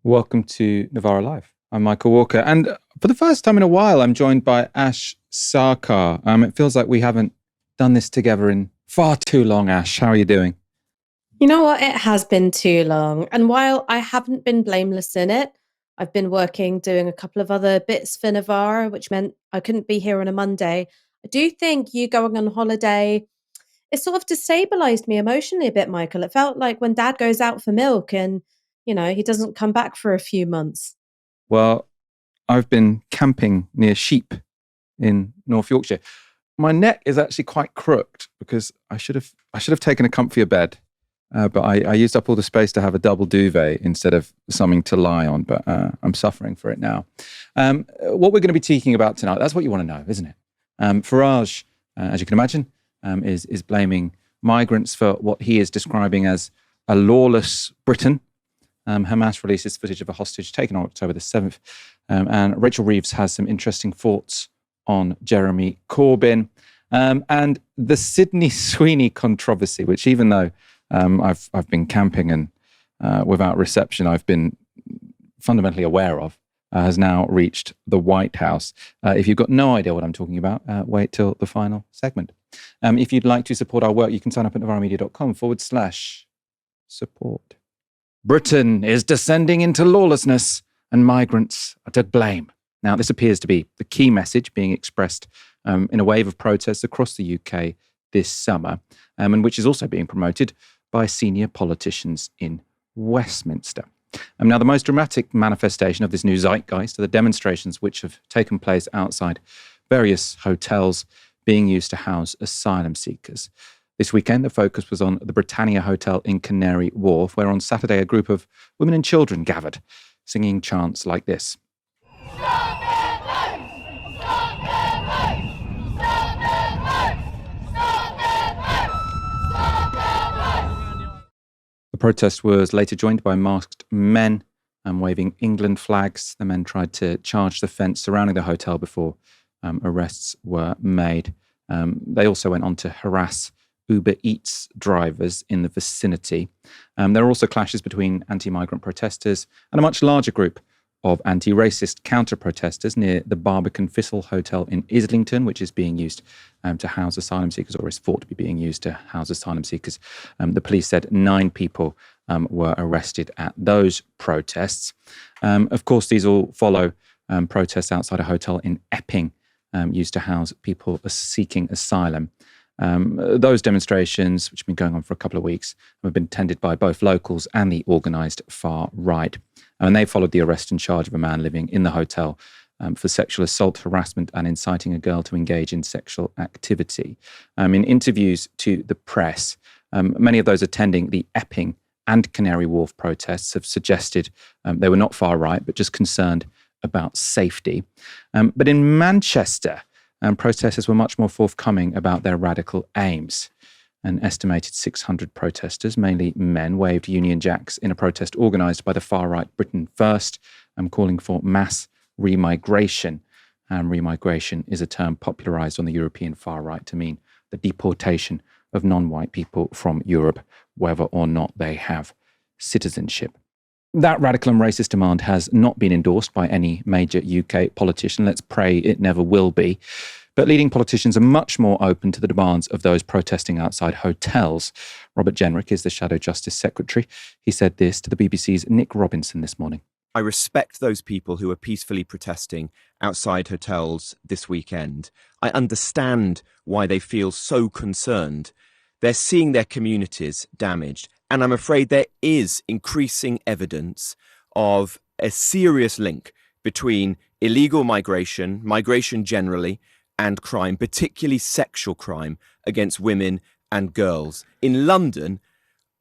Welcome to Novara Live. I'm Michael Walker, and for the first time in a while, I'm joined by Ash Sarkar. It feels like we haven't done this together in far too long. Ash, how are you doing? You know what? It has been too long. And while I haven't been blameless in it, I've been working doing a couple of other bits for Novara, which meant I couldn't be here on a Monday. I do think you going on holiday, it sort of destabilized me emotionally a bit, Michael. It felt like when dad goes out for milk and, he doesn't come back for a few months. Well, I've been camping near Sheep in North Yorkshire. My neck is actually quite crooked because I should have taken a comfier bed, but I used up all the space to have a double duvet instead of something to lie on. But I'm suffering for it now. What we're going to be talking about tonight—that's what you want to know, isn't it? Farage, as you can imagine, is blaming migrants for what he is describing as a lawless Britain. Hamas releases footage of a hostage taken on October the 7th. And Rachel Reeves has some interesting thoughts on Jeremy Corbyn. And the Sydney Sweeney controversy, which even though I've been camping and without reception, I've been fundamentally aware of, has now reached the White House. If you've got no idea what I'm talking about, wait till the final segment. If you'd like to support our work, you can sign up at novaramedia.com/support. Britain is descending into lawlessness and migrants are to blame. Now, this appears to be the key message being expressed in a wave of protests across the UK this summer, and which is also being promoted by senior politicians in Westminster. Now, the most dramatic manifestation of this new zeitgeist are the demonstrations which have taken place outside various hotels being used to house asylum seekers. This weekend, the focus was on the Britannia Hotel in Canary Wharf, where on Saturday a group of women and children gathered, singing chants like this. The protest was later joined by masked men waving England flags. The men tried to charge the fence surrounding the hotel before arrests were made. They also went on to harass Uber Eats drivers in the vicinity. There are also clashes between anti-migrant protesters and a much larger group of anti-racist counter-protesters near the Barbican Thistle Hotel in Islington, which is being used to house asylum seekers, or is thought to be being used to house asylum seekers. The police said 9 people were arrested at those protests. Of course, these all follow protests outside a hotel in Epping, used to house people seeking asylum. Those demonstrations, which have been going on for a couple of weeks, have been attended by both locals and the organised far right. And they followed the arrest and charge of a man living in the hotel for sexual assault, harassment, and inciting a girl to engage in sexual activity. In interviews to the press, many of those attending the Epping and Canary Wharf protests have suggested they were not far right, but just concerned about safety. But in Manchester, protesters were much more forthcoming about their radical aims. An estimated 600 protesters, mainly men, waved Union Jacks in a protest organised by the far-right Britain First, calling for mass remigration. Remigration is a term popularised on the European far-right to mean the deportation of non-white people from Europe, whether or not they have citizenship. That radical and racist demand has not been endorsed by any major UK politician. Let's pray it never will be. But leading politicians are much more open to the demands of those protesting outside hotels. Robert Jenrick is the Shadow Justice Secretary. He said this to the BBC's Nick Robinson this morning. I respect those people who are peacefully protesting outside hotels this weekend. I understand why they feel so concerned. They're seeing their communities damaged. And I'm afraid there is increasing evidence of a serious link between illegal migration, migration generally, and crime, particularly sexual crime against women and girls. In London,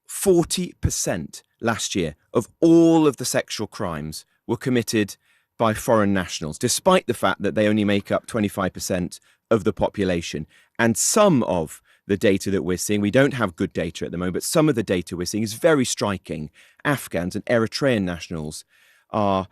40% last year of all of the sexual crimes were committed by foreign nationals, despite the fact that they only make up 25% of the population. And some of the data that we're seeing, we don't have good data at the moment, but some of the data we're seeing is very striking. Afghans and Eritrean nationals are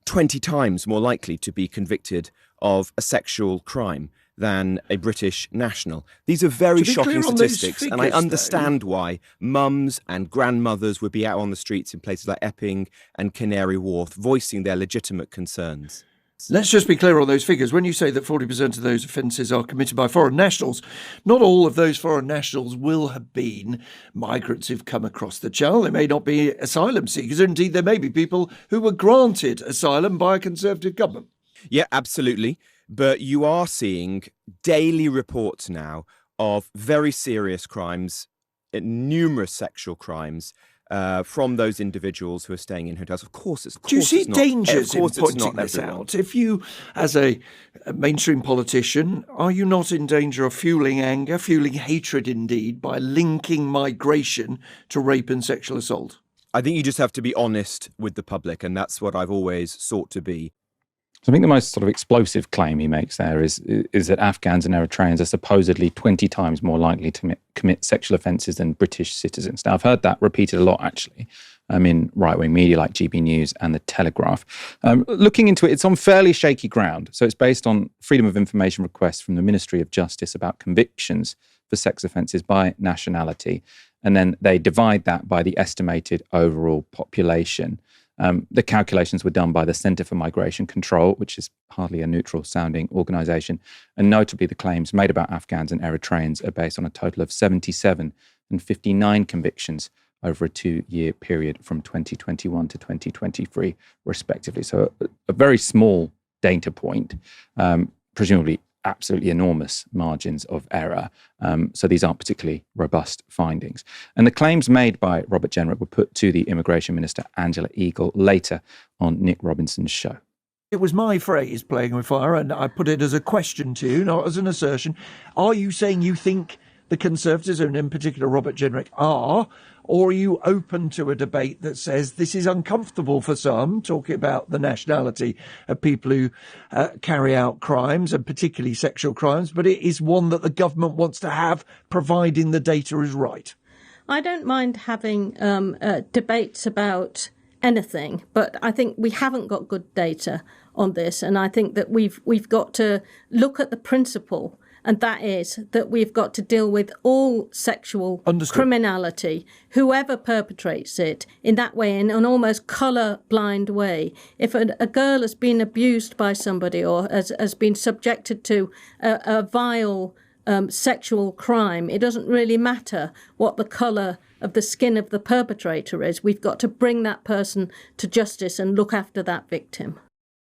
20 times more likely to be convicted of a sexual crime than a British national. These are very shocking statistics, and I understand why mums and grandmothers would be out on the streets in places like Epping and Canary Wharf voicing their legitimate concerns. Let's just be clear on those figures. When you say that 40% of those offences are committed by foreign nationals, not all of those foreign nationals will have been migrants who've come across the Channel. They may not be asylum seekers. Indeed, there may be people who were granted asylum by a Conservative government. Yeah, absolutely. But you are seeing daily reports now of very serious crimes, numerous sexual crimes, from those individuals who are staying in hotels. Of course, do you see dangers in pointing this out? If you, as a mainstream politician, are you not in danger of fueling anger, fueling hatred indeed, by linking migration to rape and sexual assault? I think you just have to be honest with the public, and that's what I've always sought to be. So I think the most sort of explosive claim he makes there is that Afghans and Eritreans are supposedly 20 times more likely to commit sexual offences than British citizens. Now, I've heard that repeated a lot, actually, in right-wing media like GB News and The Telegraph. Looking into it, it's on fairly shaky ground. So it's based on freedom of information requests from the Ministry of Justice about convictions for sex offences by nationality. And then they divide that by the estimated overall population. The calculations were done by the Centre for Migration Control, which is hardly a neutral-sounding organisation. And notably, the claims made about Afghans and Eritreans are based on a total of 77 and 59 convictions over a 2-year period from 2021 to 2023, respectively. So a very small data point, presumably absolutely enormous margins of error. So these aren't particularly robust findings. And the claims made by Robert Jenrick were put to the Immigration Minister, Angela Eagle, later on Nick Robinson's show. It was my phrase, playing with fire, and I put it as a question to you, not as an assertion. Are you saying you think the Conservatives, and in particular Robert Jenrick, are, or are you open to a debate that says this is uncomfortable for some, talking about the nationality of people who carry out crimes, and particularly sexual crimes, but it is one that the government wants to have, providing the data is right? I don't mind having debates about anything, but I think we haven't got good data on this, and I think that we've got to look at the principle. And that is that we've got to deal with all sexual criminality, whoever perpetrates it, in that way, in an almost colour-blind way. If a girl has been abused by somebody or has been subjected to a vile sexual crime, it doesn't really matter what the colour of the skin of the perpetrator is. We've got to bring that person to justice and look after that victim.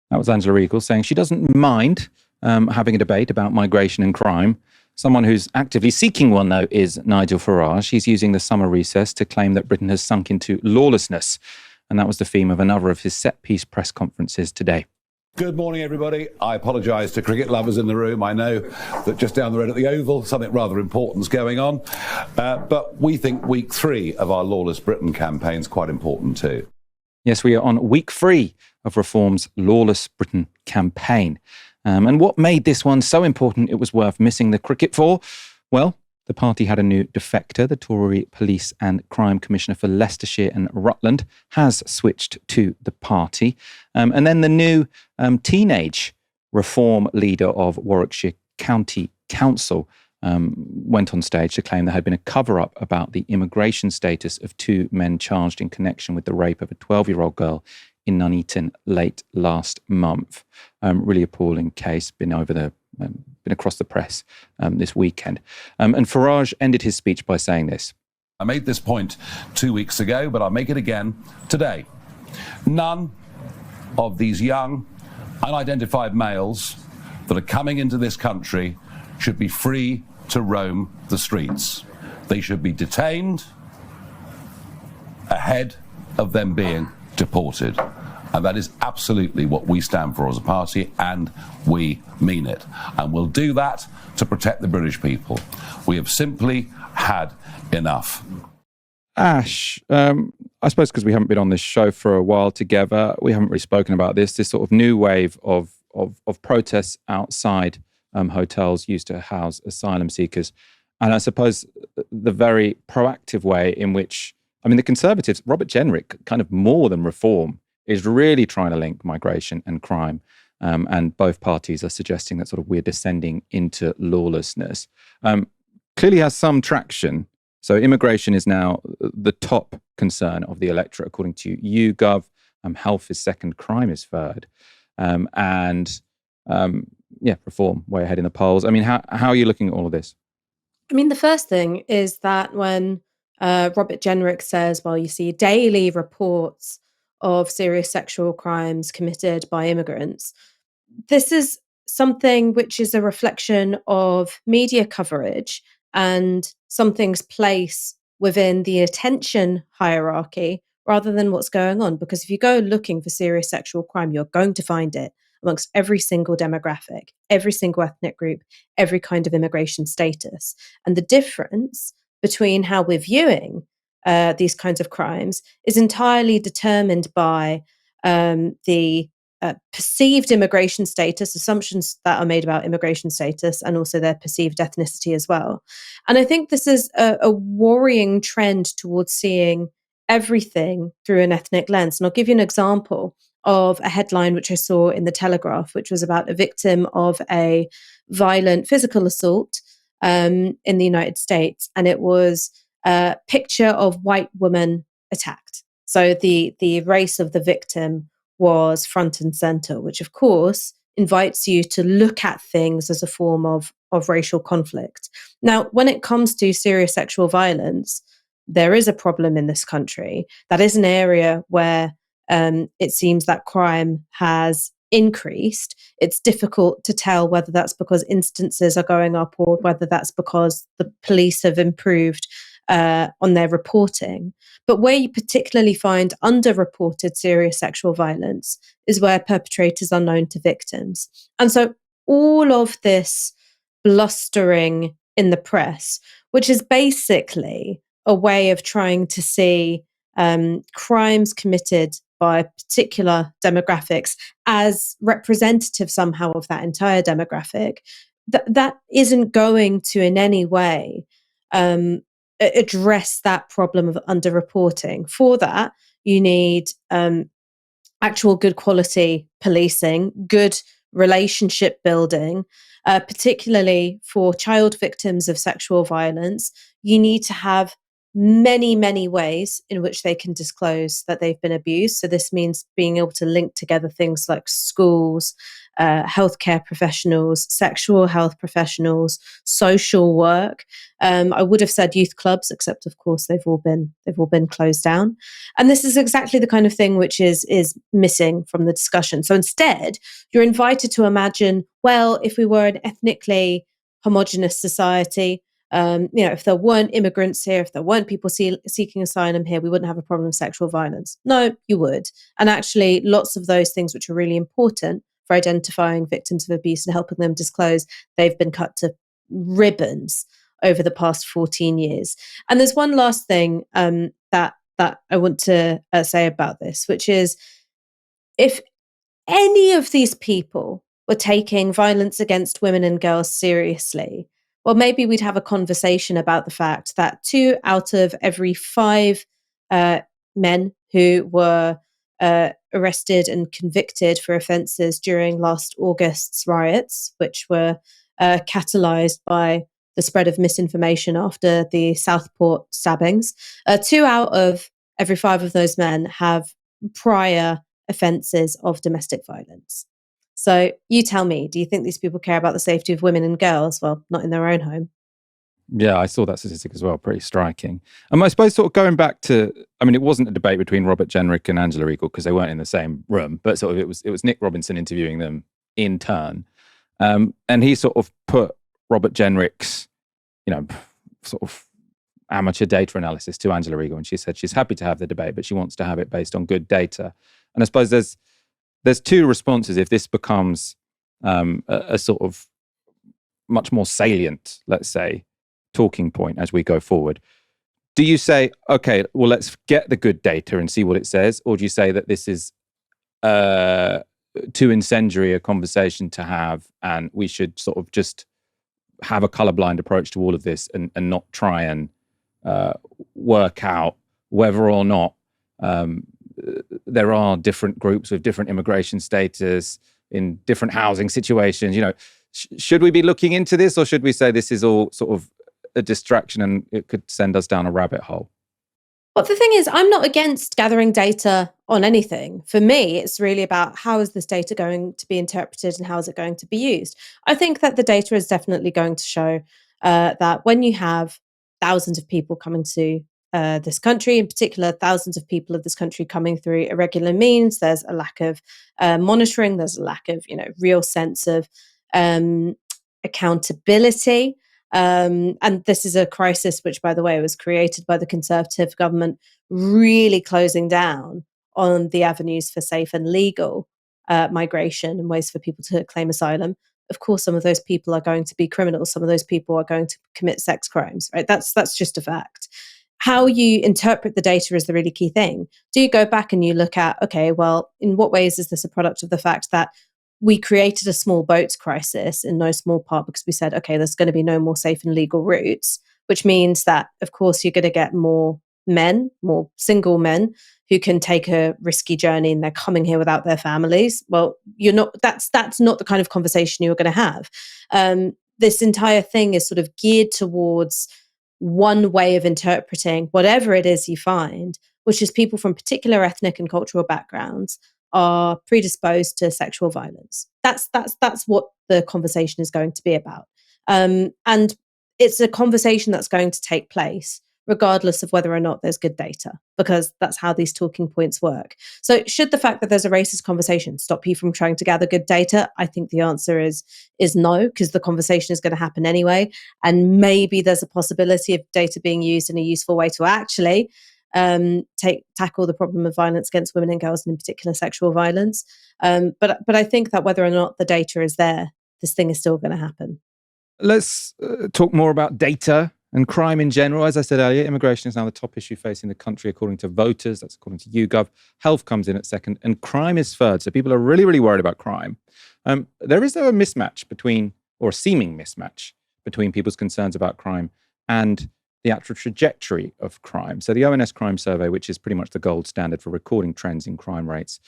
That was Angela Eagle saying she doesn't mind having a debate about migration and crime. Someone who's actively seeking one, though, is Nigel Farage. He's using the summer recess to claim that Britain has sunk into lawlessness. And that was the theme of another of his set-piece press conferences today. Good morning, everybody. I apologise to cricket lovers in the room. I know that just down the road at the Oval, something rather important is going on. But we think week 3 of our Lawless Britain campaign is quite important too. Yes, we are on week 3 of Reform's Lawless Britain campaign. And what made this one so important it was worth missing the cricket for? Well, the party had a new defector. The Tory Police and Crime Commissioner for Leicestershire and Rutland has switched to the party. And then the new teenage Reform leader of Warwickshire County Council went on stage to claim there had been a cover-up about the immigration status of 2 men charged in connection with the rape of a 12-year-old girl in Nuneaton late last month. Really appalling case, been across the press this weekend. And Farage ended his speech by saying this. I made this point 2 weeks ago, but I'll make it again today. None of these young, unidentified males that are coming into this country should be free to roam the streets. They should be detained ahead of them being deported. And that is absolutely what we stand for as a party, and we mean it. And we'll do that to protect the British people. We have simply had enough. Ash, I suppose because we haven't been on this show for a while together, we haven't really spoken about this sort of new wave of protests outside hotels used to house asylum seekers. And I suppose the very proactive way in which, the Conservatives, Robert Jenrick, kind of more than Reform, is really trying to link migration and crime. and both parties are suggesting that sort of we're descending into lawlessness. Clearly has some traction. So immigration is now the top concern of the electorate, according to YouGov. Health is second, crime is third. Reform way ahead in the polls. I mean, how are you looking at all of this? I mean, the first thing is that when Robert Jenrick says, well, you see daily reports of serious sexual crimes committed by immigrants, this is something which is a reflection of media coverage and something's place within the attention hierarchy rather than what's going on. Because if you go looking for serious sexual crime, you're going to find it amongst every single demographic, every single ethnic group, every kind of immigration status. And the difference between how we're viewing these kinds of crimes is entirely determined by the perceived immigration status, assumptions that are made about immigration status, and also their perceived ethnicity as well. And I think this is a worrying trend towards seeing everything through an ethnic lens. And I'll give you an example of a headline which I saw in the Telegraph, which was about a victim of a violent physical assault in the United States. And it was a picture of white woman attacked. So the race of the victim was front and center, which of course invites you to look at things as a form of racial conflict. Now, when it comes to serious sexual violence, there is a problem in this country. That is an area where it seems that crime has increased. It's difficult to tell whether that's because instances are going up or whether that's because the police have improved on their reporting. But where you particularly find underreported serious sexual violence is where perpetrators are known to victims. And so all of this blustering in the press, which is basically a way of trying to see crimes committed by particular demographics as representative somehow of that entire demographic, that isn't going to in any way address that problem of underreporting. For that, you need actual good quality policing, good relationship building, particularly for child victims of sexual violence. You need to have many, many ways in which they can disclose that they've been abused. So this means being able to link together things like schools, healthcare professionals, sexual health professionals, social work. I would have said youth clubs, except of course they've all been closed down. And this is exactly the kind of thing which is missing from the discussion. So instead, you're invited to imagine, well, if we were an ethnically homogenous society, if there weren't immigrants here, if there weren't people seeking asylum here, we wouldn't have a problem with sexual violence. No, you would. And actually, lots of those things which are really important for identifying victims of abuse and helping them disclose, they've been cut to ribbons over the past 14 years. And there's one last thing that I want to say about this, which is if any of these people were taking violence against women and girls seriously, well, maybe we'd have a conversation about the fact that 2 out of every 5 men who were arrested and convicted for offences during last August's riots, which were catalysed by the spread of misinformation after the Southport stabbings, 2 out of every 5 of those men have prior offences of domestic violence. So you tell me, do you think these people care about the safety of women and girls? Well, not in their own home. Yeah, I saw that statistic as well. Pretty striking. And I suppose sort of going back to, I mean, it wasn't a debate between Robert Jenrick and Angela Regal because they weren't in the same room, but sort of it was Nick Robinson interviewing them in turn. And he sort of put Robert Jenrick's, sort of amateur data analysis to Angela Regal. And she said she's happy to have the debate, but she wants to have it based on good data. And I suppose there's 2 responses if this becomes a sort of much more salient, let's say, talking point as we go forward. Do you say, okay, well, let's get the good data and see what it says? Or do you say that this is too incendiary a conversation to have and we should sort of just have a colorblind approach to all of this and not try and work out whether or not there are different groups with different immigration status, in different housing situations. Should we be looking into this, or should we say this is all sort of a distraction and it could send us down a rabbit hole? Well, the thing is, I'm not against gathering data on anything. For me, it's really about how is this data going to be interpreted and how is it going to be used. I think that the data is definitely going to show that when you have thousands of people coming to this country, in particular, thousands of people of this country coming through irregular means, there's a lack of monitoring, there's a lack of, real sense of accountability. And this is a crisis which, by the way, was created by the Conservative government really closing down on the avenues for safe and legal migration and ways for people to claim asylum. Of course, some of those people are going to be criminals. Some of those people are going to commit sex crimes, right? That's just a fact. How you interpret the data is the really key thing. Do you go back and you look at, okay, well, in what ways is this a product of the fact that we created a small boats crisis in no small part because we said, okay, there's going to be no more safe and legal routes, which means that, of course, you're going to get more men, more single men who can take a risky journey and they're coming here without their families. Well, that's not the kind of conversation you're going to have. This entire thing is sort of geared towards one way of interpreting whatever it is you find, which is people from particular ethnic and cultural backgrounds are predisposed to sexual violence. That's what the conversation is going to be about. And it's a conversation that's going to take place regardless of whether or not there's good data, because that's how these talking points work. So should the fact that there's a racist conversation stop you from trying to gather good data? I think the answer is no, because the conversation is going to happen anyway. And maybe there's a possibility of data being used in a useful way to actually tackle the problem of violence against women and girls, and in particular sexual violence. But I think that whether or not the data is there, this thing is still going to happen. Let's talk more about data and crime in general. As I said earlier, immigration is now the top issue facing the country, according to voters. That's according to YouGov. Health comes in at second, and crime is third. So people are really, really worried about crime. There is, though, a mismatch between, or a seeming mismatch between people's concerns about crime and the actual trajectory of crime. So the ONS Crime Survey, which is pretty much the gold standard for recording trends in crime rates,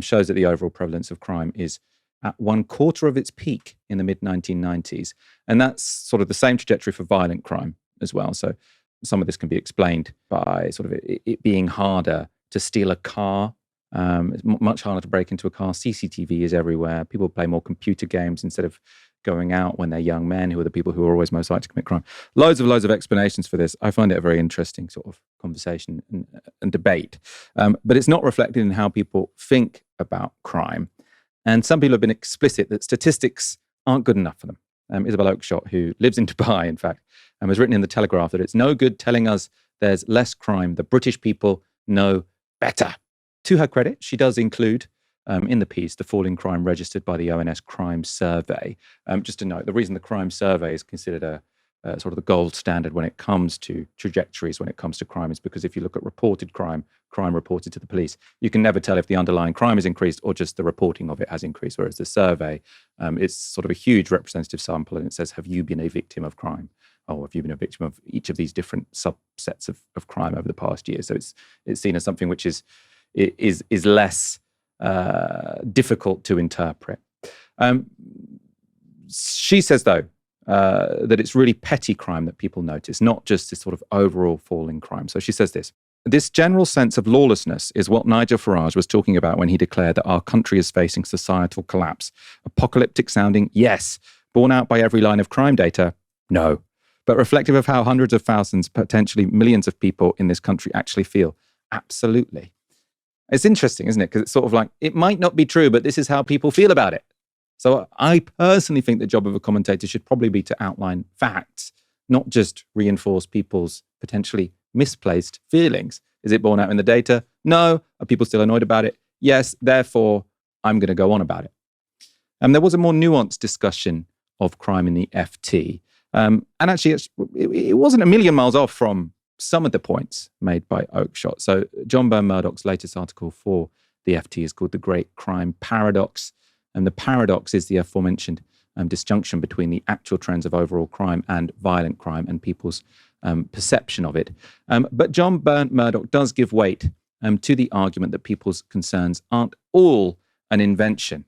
shows that the overall prevalence of crime is at 1/4 of its peak in the mid-1990s. And that's sort of the same trajectory for violent crime as well. So some of this can be explained by sort of it being harder to steal a car. It's much harder to break into a car. CCTV is everywhere. People play more computer games instead of going out when they're young men, who are the people who are always most likely to commit crime. Loads of explanations for this. I find it a very interesting sort of conversation and debate. But it's not reflected in how people think about crime. And some people have been explicit that statistics aren't good enough for them. Isabel Oakeshott, who lives in Dubai, in fact, has written in The Telegraph that it's no good telling us there's less crime. The British people know better. To her credit, she does include in the piece the fall in crime registered by the ONS Crime Survey. Just to note, the reason the Crime Survey is considered a sort of the gold standard when it comes to trajectories, when it comes to crime, is because if you look at reported crime reported to the police, you can never tell if the underlying crime has increased or just the reporting of it has increased. Whereas the survey, it's sort of a huge representative sample, and it says, have you been a victim of crime? Or have you been a victim of each of these different subsets of crime over the past year? So it's seen as something which is less difficult to interpret. She says, though, that it's really petty crime that people notice, not just this sort of overall fall in crime. So she says this general sense of lawlessness is what Nigel Farage was talking about when he declared that our country is facing societal collapse. Apocalyptic sounding, yes. Borne out by every line of crime data, no. But reflective of how hundreds of thousands, potentially millions of people in this country actually feel, absolutely. It's interesting, isn't it? Because it's sort of like, it might not be true, but this is how people feel about it. So I personally think the job of a commentator should probably be to outline facts, not just reinforce people's potentially misplaced feelings. Is it borne out in the data? No. Are people still annoyed about it? Yes. Therefore, I'm going to go on about it. There was a more nuanced discussion of crime in the FT. And actually, it wasn't a million miles off from some of the points made by Oakeshott. So John Byrne-Murdoch's latest article for the FT is called The Great Crime Paradox. And the paradox is the aforementioned disjunction between the actual trends of overall crime and violent crime and people's perception of it. But John Byrne-Murdoch does give weight to the argument that people's concerns aren't all an invention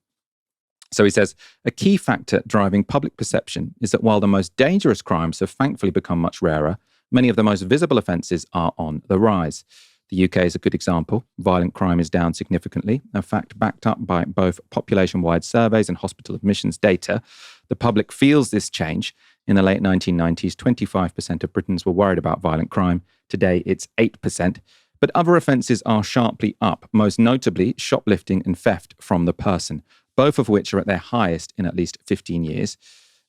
So he says, a key factor driving public perception is that while the most dangerous crimes have thankfully become much rarer, many of the most visible offences are on the rise. The UK is a good example. Violent crime is down significantly, a fact backed up by both population-wide surveys and hospital admissions data. The public feels this change. In the late 1990s, 25% of Britons were worried about violent crime. Today, it's 8%. But other offences are sharply up, most notably shoplifting and theft from the person, both of which are at their highest in at least 15 years.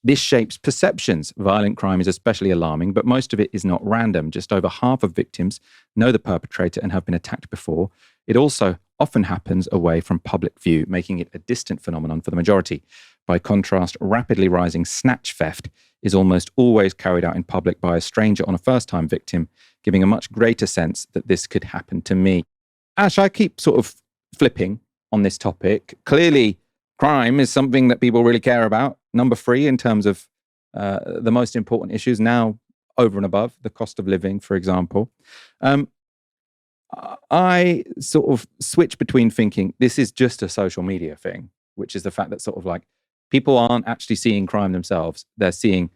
This shapes perceptions. Violent crime is especially alarming, but most of it is not random. Just over half of victims know the perpetrator and have been attacked before. It also often happens away from public view, making it a distant phenomenon for the majority. By contrast, rapidly rising snatch theft is almost always carried out in public by a stranger on a first-time victim, giving a much greater sense that this could happen to me. Ash, I keep sort of flipping on this topic. Clearly, crime is something that people really care about. Number 3 in terms of the most important issues now, over and above the cost of living, for example. I sort of switch between thinking this is just a social media thing, which is the fact that sort of like people aren't actually seeing crime themselves. They're seeing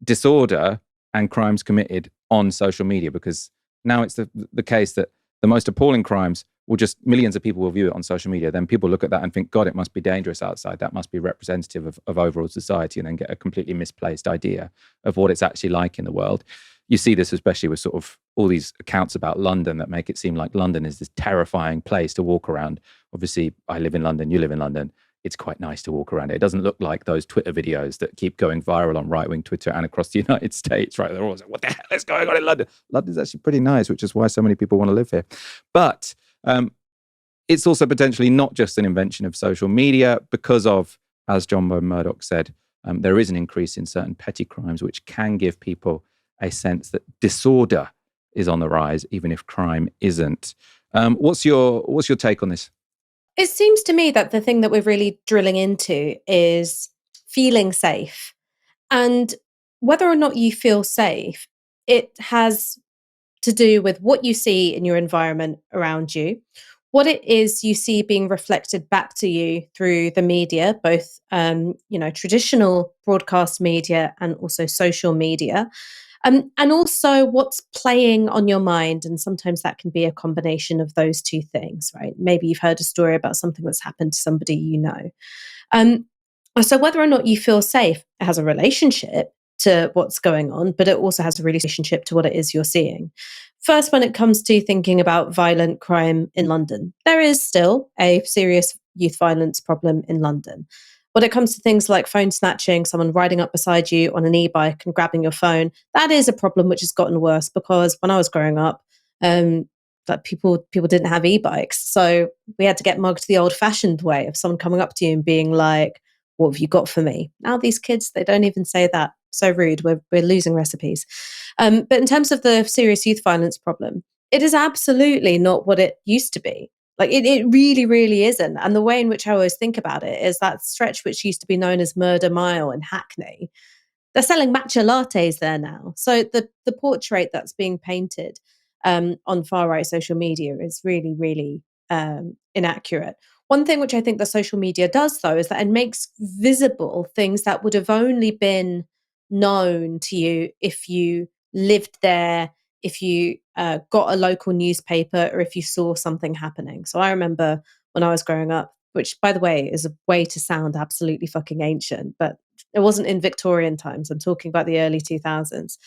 disorder and crimes committed on social media, because now it's the case that the most appalling crimes will just, millions of people will view it on social media. Then people look at that and think, God, it must be dangerous outside. That must be representative of overall society, and then get a completely misplaced idea of what it's actually like in the world. You see this especially with sort of all these accounts about London that make it seem like London is this terrifying place to walk around. Obviously, I live in London, you live in London. It's quite nice to walk around. It doesn't look like those Twitter videos that keep going viral on right-wing Twitter and across the United States, right? They're always like, what the hell is going on in London? London's actually pretty nice, which is why so many people want to live here. But it's also potentially not just an invention of social media because of, as John Murdoch said, there is an increase in certain petty crimes, which can give people a sense that disorder is on the rise, even if crime isn't. What's your take on this? It seems to me that the thing that we're really drilling into is feeling safe. And whether or not you feel safe, it has to do with what you see in your environment around you, what it is you see being reflected back to you through the media, both traditional broadcast media and also social media. And also what's playing on your mind. And sometimes that can be a combination of those two things, right? Maybe you've heard a story about something that's happened to somebody you know. So whether or not you feel safe, it has a relationship to what's going on, but it also has a relationship to what it is you're seeing. First, when it comes to thinking about violent crime in London, there is still a serious youth violence problem in London. When it comes to things like phone snatching, someone riding up beside you on an e-bike and grabbing your phone, that is a problem which has gotten worse, because when I was growing up, that people didn't have e-bikes. So we had to get mugged the old-fashioned way of someone coming up to you and being like, what have you got for me? Now these kids, they don't even say that. So rude. We're losing recipes. But in terms of the serious youth violence problem, it is absolutely not what it used to be. Like it really, really isn't. And the way in which I always think about it is that stretch which used to be known as Murder Mile in Hackney. They're selling matcha lattes there now. So the portrait that's being painted on far right social media is really, really inaccurate. One thing which I think the social media does, though, is that it makes visible things that would have only been known to you if you lived there, if you got a local newspaper, or if you saw something happening. So I remember when I was growing up, which, by the way, is a way to sound absolutely fucking ancient, but it wasn't in Victorian times. I'm talking about the early 2000s.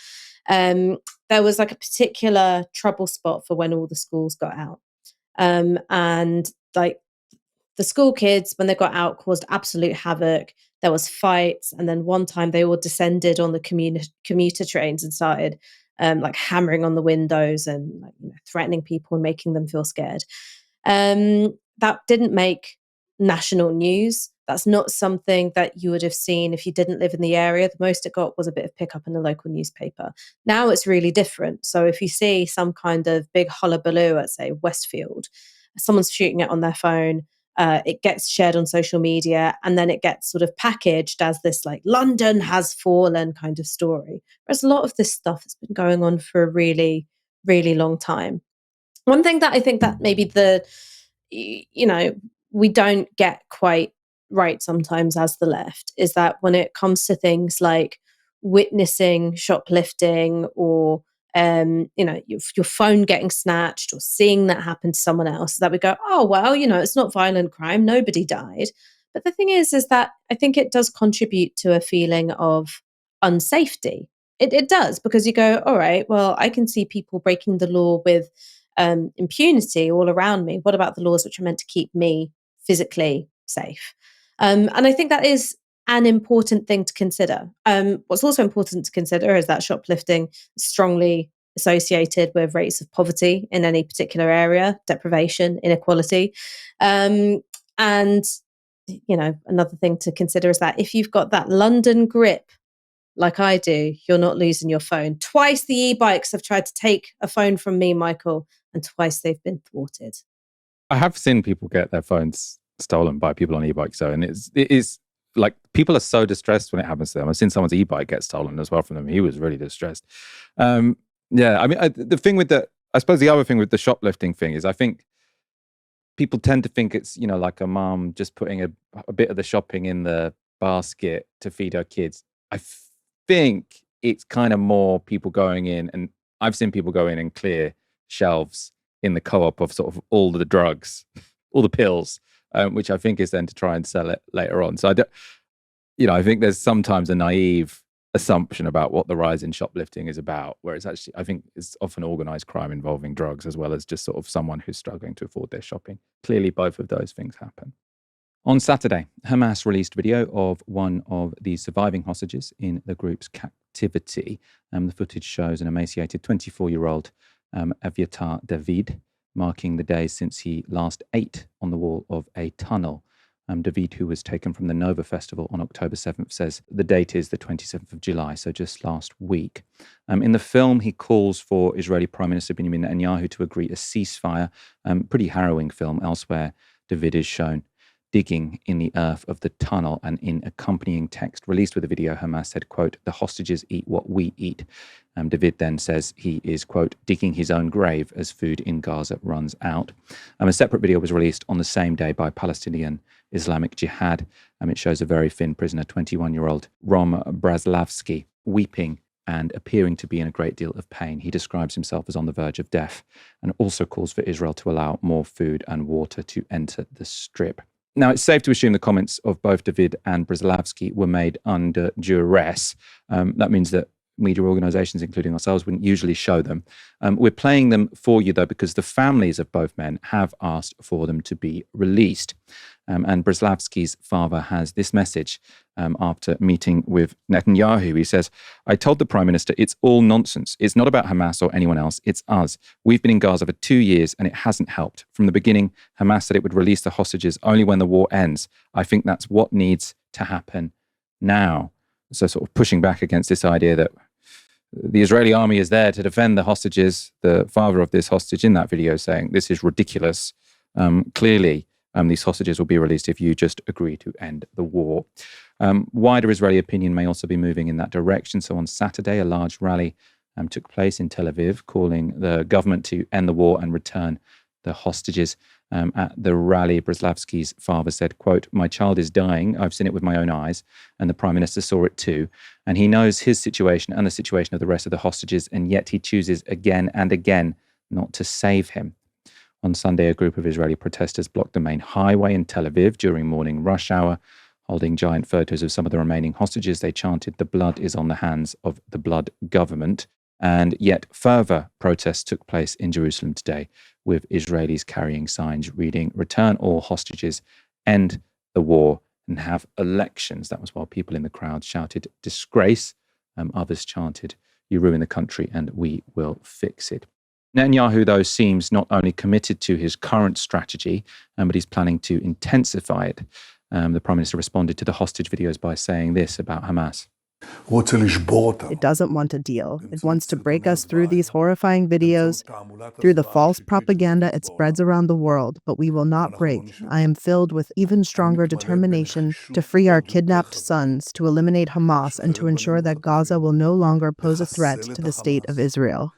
There was like a particular trouble spot for when all the schools got out. And like the school kids, when they got out, caused absolute havoc. There was fights. And then one time they all descended on the commuter trains and started like hammering on the windows and threatening people and making them feel scared. That didn't make national news. That's not something that you would have seen if you didn't live in the area. The most it got was a bit of pickup in the local newspaper. Now it's really different. So if you see some kind of big hullabaloo at, say, Westfield, someone's shooting it on their phone, it gets shared on social media, and then it gets sort of packaged as this like London has fallen kind of story. Whereas a lot of this stuff has been going on for a really, really long time. One thing that I think that maybe we don't get quite right sometimes as the left, is that when it comes to things like witnessing shoplifting or your phone getting snatched or seeing that happen to someone else, that we go, oh well, it's not violent crime, nobody died. But the thing is that I think it does contribute to a feeling of unsafety. It does, because you go, all right, well, I can see people breaking the law with impunity all around me. What about the laws which are meant to keep me physically safe? And I think that is an important thing to consider. What's also important to consider is that shoplifting is strongly associated with rates of poverty in any particular area, deprivation, inequality. And, another thing to consider is that if you've got that London grip, like I do, you're not losing your phone. Twice the e-bikes have tried to take a phone from me, Michael, and twice they've been thwarted. I have seen people get their phones stolen by people on e-bikes, and it is like people are so distressed when it happens to them. I've seen someone's e-bike get stolen as well from them. He was really distressed. I mean, the thing with I suppose the other thing with the shoplifting thing is I think people tend to think it's, like a mom just putting a bit of the shopping in the basket to feed her kids. I think it's kind of more people going in, and I've seen people go in and clear shelves in the co-op of sort of all the drugs, all the pills, which I think is then to try and sell it later on. So I think there's sometimes a naive assumption about what the rise in shoplifting is about, whereas actually I think it's often organized crime involving drugs as well as just sort of someone who's struggling to afford their shopping. Clearly both of those things happen. On Saturday, Hamas released video of one of the surviving hostages in the group's captivity. The footage shows an emaciated 24-year-old Aviatar David, marking the days since he last ate on the wall of a tunnel. David, who was taken from the Nova Festival on October 7th, says the date is the 27th of July, so just last week. In the film, he calls for Israeli Prime Minister Benjamin Netanyahu to agree a ceasefire. Pretty harrowing film. Elsewhere, David is shown digging in the earth of the tunnel, and in accompanying text released with the video, Hamas said, quote, "The hostages eat what we eat." David then says he is, quote, "digging his own grave as food in Gaza runs out." A separate video was released on the same day by Palestinian Islamic Jihad. It shows a very thin prisoner, 21-year-old Rom Brazlavsky, weeping and appearing to be in a great deal of pain. He describes himself as on the verge of death and also calls for Israel to allow more food and water to enter the strip. Now, it's safe to assume the comments of both David and Brazlavsky were made under duress. That means that media organizations, including ourselves, wouldn't usually show them. We're playing them for you, though, because the families of both men have asked for them to be released. And Brazlavsky's father has this message after meeting with Netanyahu. He says, "I told the Prime Minister it's all nonsense. It's not about Hamas or anyone else. It's us. We've been in Gaza for 2 years and it hasn't helped. From the beginning, Hamas said it would release the hostages only when the war ends. I think that's what needs to happen now." So sort of pushing back against this idea that the Israeli army is there to defend the hostages. The father of this hostage in that video saying, this is ridiculous. Clearly, these hostages will be released if you just agree to end the war. Wider Israeli opinion may also be moving in that direction. So on Saturday, a large rally took place in Tel Aviv, calling the government to end the war and return the hostages. At the rally, Brazlavsky's father said, quote, "My child is dying. I've seen it with my own eyes." And the Prime Minister saw it too. And he knows his situation and the situation of the rest of the hostages, and yet he chooses again and again not to save him. On Sunday, a group of Israeli protesters blocked the main highway in Tel Aviv during morning rush hour. Holding giant photos of some of the remaining hostages, they chanted, "The blood is on the hands of the blood government." And yet further protests took place in Jerusalem today, with Israelis carrying signs reading, "Return all hostages, end the war, and have elections." That was while people in the crowd shouted, "Disgrace." Others chanted, "You ruin the country and we will fix it." Netanyahu, though, seems not only committed to his current strategy, but he's planning to intensify it. The Prime Minister responded to the hostage videos by saying this about Hamas. It doesn't want a deal. It wants to break us through these horrifying videos, through the false propaganda it spreads around the world, but we will not break. I am filled with even stronger determination to free our kidnapped sons, to eliminate Hamas, and to ensure that Gaza will no longer pose a threat to the state of Israel.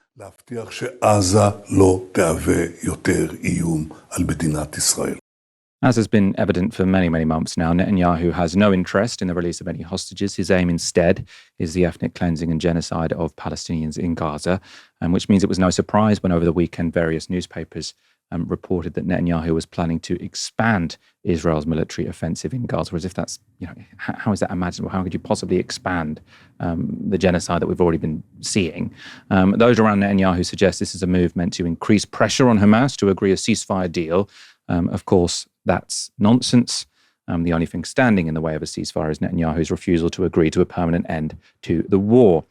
As has been evident for many, many months now, Netanyahu has no interest in the release of any hostages. His aim instead is the ethnic cleansing and genocide of Palestinians in Gaza, which means it was no surprise when over the weekend various newspapers reported that Netanyahu was planning to expand Israel's military offensive in Gaza, as if that's, how is that imaginable? How could you possibly expand the genocide that we've already been seeing? Those around Netanyahu suggest this is a move meant to increase pressure on Hamas to agree a ceasefire deal. Of course, that's nonsense. The only thing standing in the way of a ceasefire is Netanyahu's refusal to agree to a permanent end to the war.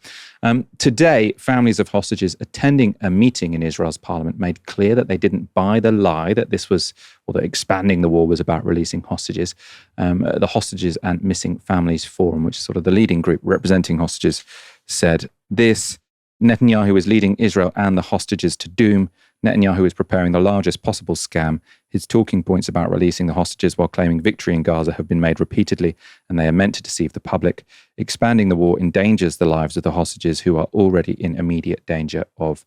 Today, families of hostages attending a meeting in Israel's parliament made clear that they didn't buy the lie that this was, or that expanding the war was about releasing hostages. The Hostages and Missing Families Forum, which is sort of the leading group representing hostages, said this: Netanyahu is leading Israel and the hostages to doom. Netanyahu is preparing the largest possible scam. His talking points about releasing the hostages while claiming victory in Gaza have been made repeatedly, and they are meant to deceive the public. Expanding the war endangers the lives of the hostages, who are already in immediate danger of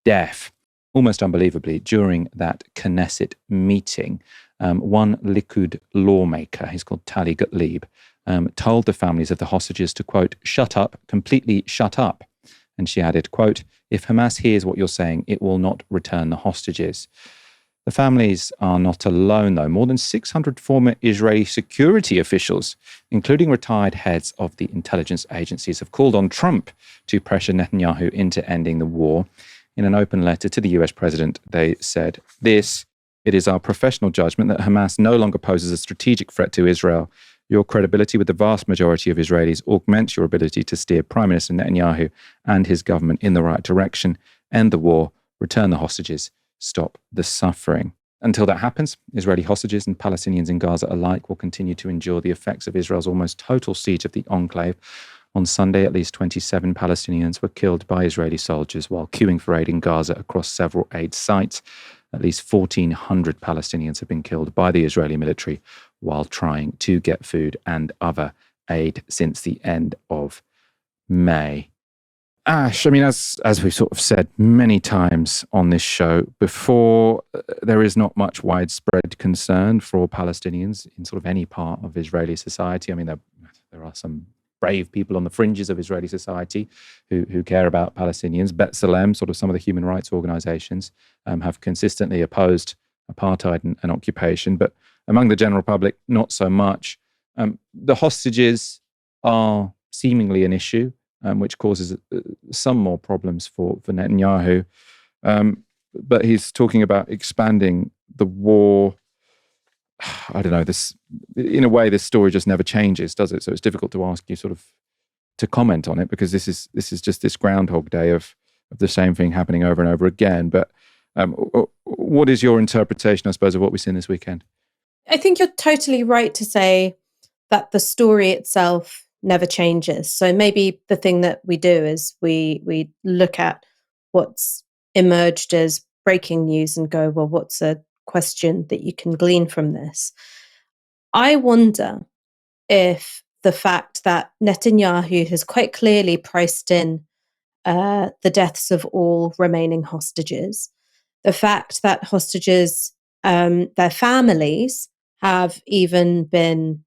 death. Almost unbelievably, during that Knesset meeting, one Likud lawmaker, he's called Tali Gottlieb, told the families of the hostages to, quote, shut up, completely shut up. And she added, quote, if Hamas hears what you're saying, it will not return the hostages. The families are not alone, though. More than 600 former Israeli security officials, including retired heads of the intelligence agencies, have called on Trump to pressure Netanyahu into ending the war. In an open letter to the US president, they said this: it is our professional judgment that Hamas no longer poses a strategic threat to Israel. Your credibility with the vast majority of Israelis augments your ability to steer Prime Minister Netanyahu and his government in the right direction. End the war, return the hostages, stop the suffering. Until that happens, Israeli hostages and Palestinians in Gaza alike will continue to endure the effects of Israel's almost total siege of the enclave. On Sunday, at least 27 Palestinians were killed by Israeli soldiers while queuing for aid in Gaza across several aid sites. At least 1,400 Palestinians have been killed by the Israeli military while trying to get food and other aid since the end of May. Ash, I mean, as we've sort of said many times on this show before, there is not much widespread concern for Palestinians in sort of any part of Israeli society. I mean, there are some brave people on the fringes of Israeli society who care about Palestinians. B'Tselem, sort of some of the human rights organizations, have consistently opposed apartheid and occupation, but among the general public, not so much. The hostages are seemingly an issue, which causes some more problems for Netanyahu. But he's talking about expanding the war. I don't know, this, in a way, this story just never changes, does it? So it's difficult to ask you sort of to comment on it, because this is just this Groundhog Day of the same thing happening over and over again. But what is your interpretation, I suppose, of what we've seen this weekend? I think you're totally right to say that the story itself never changes. So maybe the thing that we do is we look at what's emerged as breaking news and go, well, what's a question that you can glean from this? I wonder if the fact that Netanyahu has quite clearly priced in the deaths of all remaining hostages, the fact that hostages, their families, have even been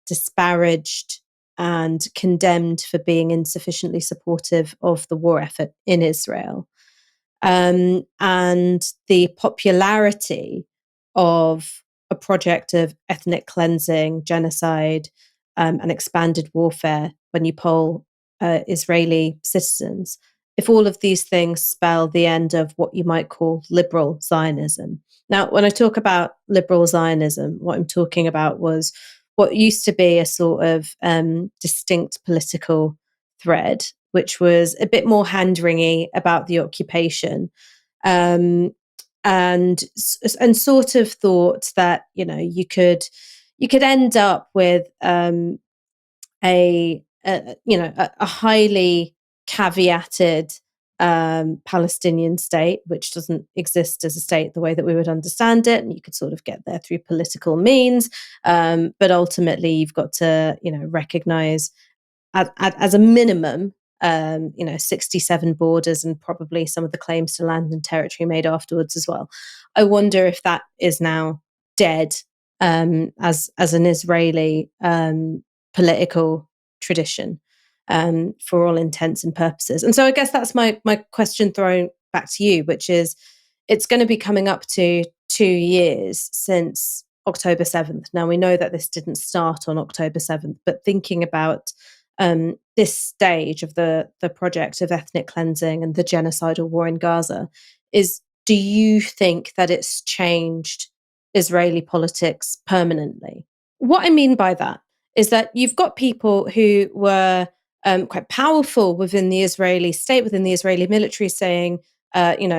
disparaged and condemned for being insufficiently supportive of the war effort in Israel. And the popularity of a project of ethnic cleansing, genocide, and expanded warfare when you poll Israeli citizens, if all of these things spell the end of what you might call liberal Zionism. Now, when I talk about liberal Zionism, what I'm talking about was what used to be a sort of distinct political thread, which was a bit more hand-wringy about the occupation, and sort of thought that, you know, you could end up with a highly caveated Palestinian state, which doesn't exist as a state the way that we would understand it, and you could sort of get there through political means, but ultimately you've got to, recognize as a minimum 67 borders and probably some of the claims to land and territory made afterwards as well. I wonder if that is now dead as an Israeli political tradition for all intents and purposes. And so I guess that's my question thrown back to you, which is, it's going to be coming up to 2 years since October 7th. Now, we know that this didn't start on October 7th, but thinking about this stage of the project of ethnic cleansing and the genocidal war in Gaza, do you think that it's changed Israeli politics permanently? What I mean by that is that you've got people who were quite powerful within the Israeli state, within the Israeli military, saying,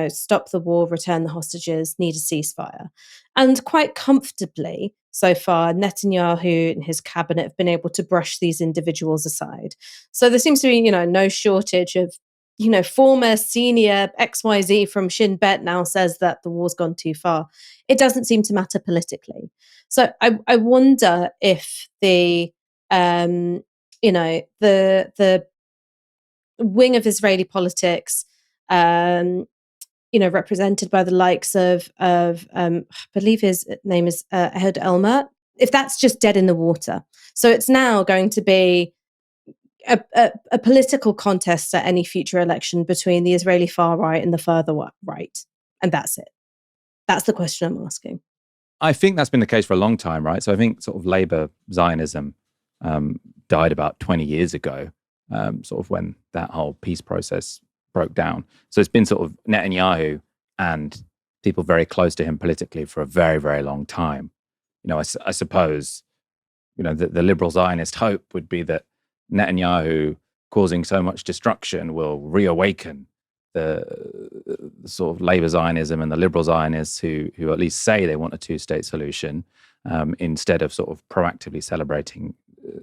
stop the war, return the hostages, need a ceasefire. And quite comfortably, so far, Netanyahu and his cabinet have been able to brush these individuals aside. So there seems to be, no shortage of, former senior XYZ from Shin Bet now says that the war's gone too far. It doesn't seem to matter politically. So I wonder if the wing of Israeli politics, represented by the likes of I believe his name is Ehud Olmert, if that's just dead in the water. So it's now going to be a political contest at any future election between the Israeli far right and the further right. And that's it. That's the question I'm asking. I think that's been the case for a long time, right? So I think sort of Labour Zionism died about 20 years ago, sort of when that whole peace process broke down. So it's been sort of Netanyahu and people very close to him politically for a very, very long time. I suppose, the liberal Zionist hope would be that Netanyahu causing so much destruction will reawaken the sort of Labour Zionism and the liberal Zionists who at least say they want a two-state solution, instead of sort of proactively celebrating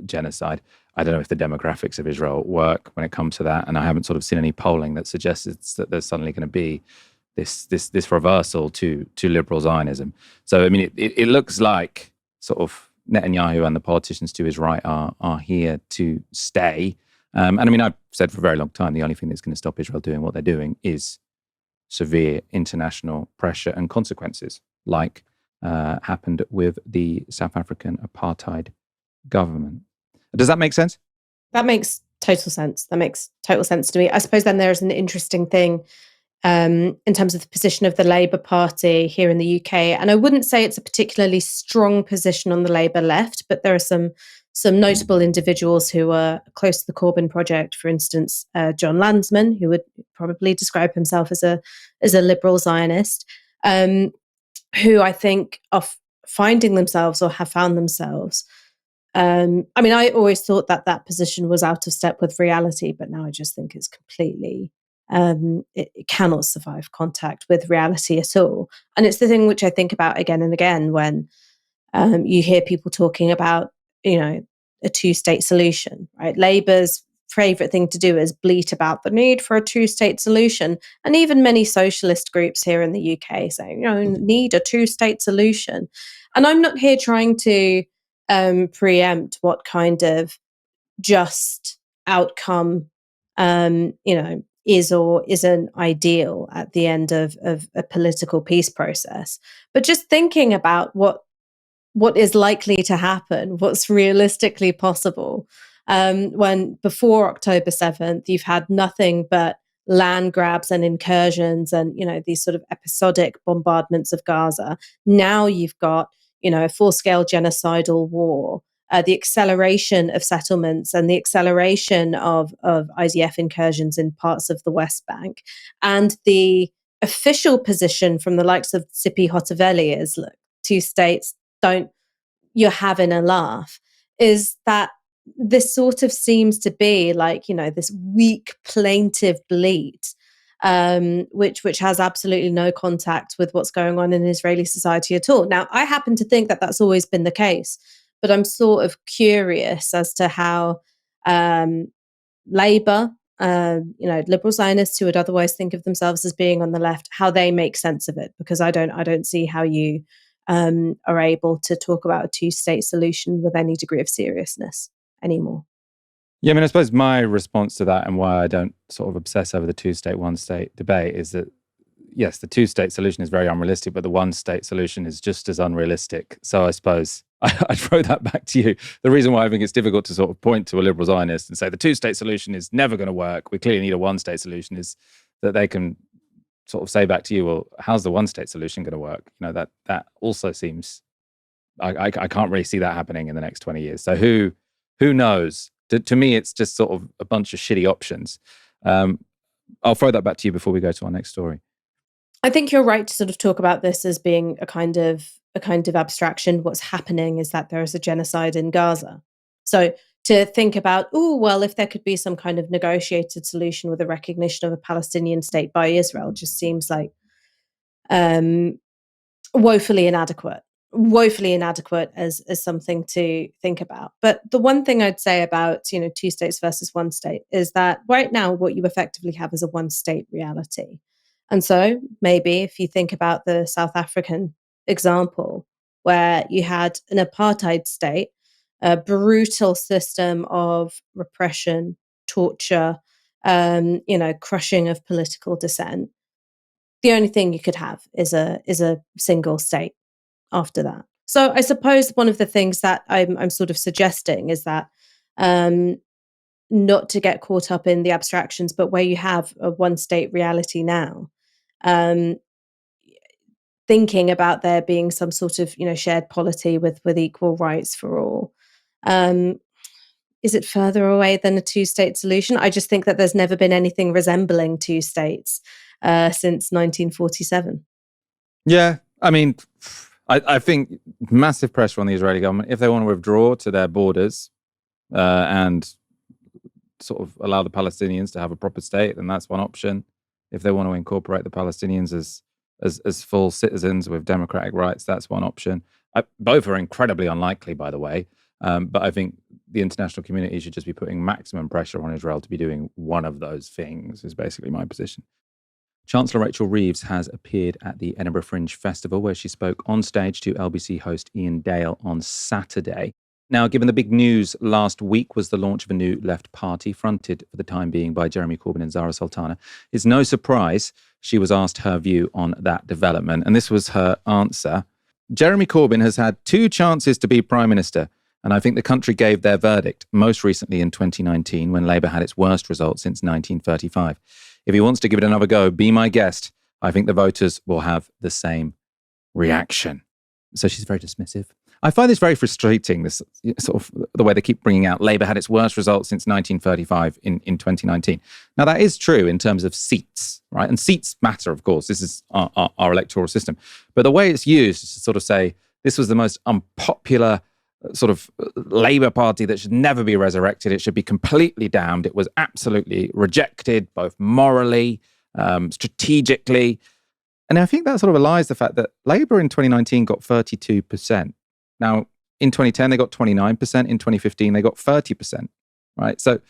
genocide. I don't know if the demographics of Israel work when it comes to that, and I haven't sort of seen any polling that suggests that there's suddenly going to be this reversal to liberal Zionism. So I mean, it looks like sort of Netanyahu and the politicians to his right are here to stay. And I mean, I've said for a very long time, the only thing that's going to stop Israel doing what they're doing is severe international pressure and consequences, like happened with the South African apartheid government. Does that make sense? That makes total sense. That makes total sense to me. I suppose then there's an interesting thing in terms of the position of the Labour Party here in the UK. And I wouldn't say it's a particularly strong position on the Labour left, but there are some notable individuals who are close to the Corbyn project. For instance, John Landsman, who would probably describe himself as a liberal Zionist, who I think are finding themselves or have found themselves. I mean, I always thought that position was out of step with reality, but now I just think it's completely, it cannot survive contact with reality at all. And it's the thing which I think about again and again when you hear people talking about, a two-state solution, right? Labour's favourite thing to do is bleat about the need for a two-state solution. And even many socialist groups here in the UK say, need a two-state solution. And I'm not here trying to preempt what kind of just outcome, is or isn't ideal at the end of a political peace process. But just thinking about what is likely to happen, what's realistically possible. When before October 7th, you've had nothing but land grabs and incursions and, these sort of episodic bombardments of Gaza. Now you've got, a full-scale genocidal war, the acceleration of settlements and the acceleration of IDF incursions in parts of the West Bank. And the official position from the likes of Tzipi Hotovely is, look, two states, you're having a laugh, is that this sort of seems to be like, this weak, plaintive bleat, which has absolutely no contact with what's going on in Israeli society at all. Now, I happen to think that that's always been the case, but I'm sort of curious as to how Labour, liberal Zionists who would otherwise think of themselves as being on the left, how they make sense of it, because I don't see how you are able to talk about a two-state solution with any degree of seriousness anymore. Yeah, I mean, I suppose my response to that and why I don't sort of obsess over the two-state, one-state debate is that yes, the two-state solution is very unrealistic, but the one-state solution is just as unrealistic. So I suppose I'd throw that back to you. The reason why I think it's difficult to sort of point to a liberal Zionist and say the two-state solution is never going to work, we clearly need a one-state solution, is that they can sort of say back to you, well, how's the one-state solution going to work? That also seems, I can't really see that happening in the next 20 years. So who knows? To me, it's just sort of a bunch of shitty options. I'll throw that back to you before we go to our next story. I think you're right to sort of talk about this as being a kind of abstraction. What's happening is that there is a genocide in Gaza. So to think about, if there could be some kind of negotiated solution with a recognition of a Palestinian state by Israel, just seems like woefully inadequate as something to think about. But the one thing I'd say about, two states versus one state is that right now what you effectively have is a one state reality. And so maybe if you think about the South African example, where you had an apartheid state, a brutal system of repression, torture, crushing of political dissent, the only thing you could have is a single state after that. So I suppose one of the things that I'm sort of suggesting is that not to get caught up in the abstractions, but where you have a one state reality now, thinking about there being some sort of shared polity with equal rights for all. Is it further away than a two-state solution? I just think that there's never been anything resembling two states since 1947. Yeah, I mean, I think massive pressure on the Israeli government. If they want to withdraw to their borders and sort of allow the Palestinians to have a proper state, then that's one option. If they want to incorporate the Palestinians as full citizens with democratic rights, that's one option. Both are incredibly unlikely, by the way. But I think the international community should just be putting maximum pressure on Israel to be doing one of those things, is basically my position. Chancellor Rachel Reeves has appeared at the Edinburgh Fringe Festival, where she spoke on stage to LBC host Ian Dale on Saturday. Now, given the big news last week was the launch of a new left party, fronted for the time being by Jeremy Corbyn and Sultana, it's no surprise she was asked her view on that development. And this was her answer. Jeremy Corbyn has had 2 chances to be Prime Minister, and I think the country gave their verdict, most recently in 2019, when Labour had its worst result since 1935. If he wants to give it another go, be my guest. I think the voters will have the same reaction. So she's very dismissive. I find this very frustrating, this sort of the way they keep bringing out Labour had its worst result since 1935 in 2019. Now, that is true in terms of seats, right? And seats matter, of course. This is our electoral system. But the way it's used is to sort of say this was the most unpopular sort of Labour Party that should never be resurrected. It should be completely damned. It was absolutely rejected, both morally, strategically. And I think that sort of belies the fact that Labour in 2019 got 32%. Now, in 2010, they got 29%. In 2015, they got 30%, right? So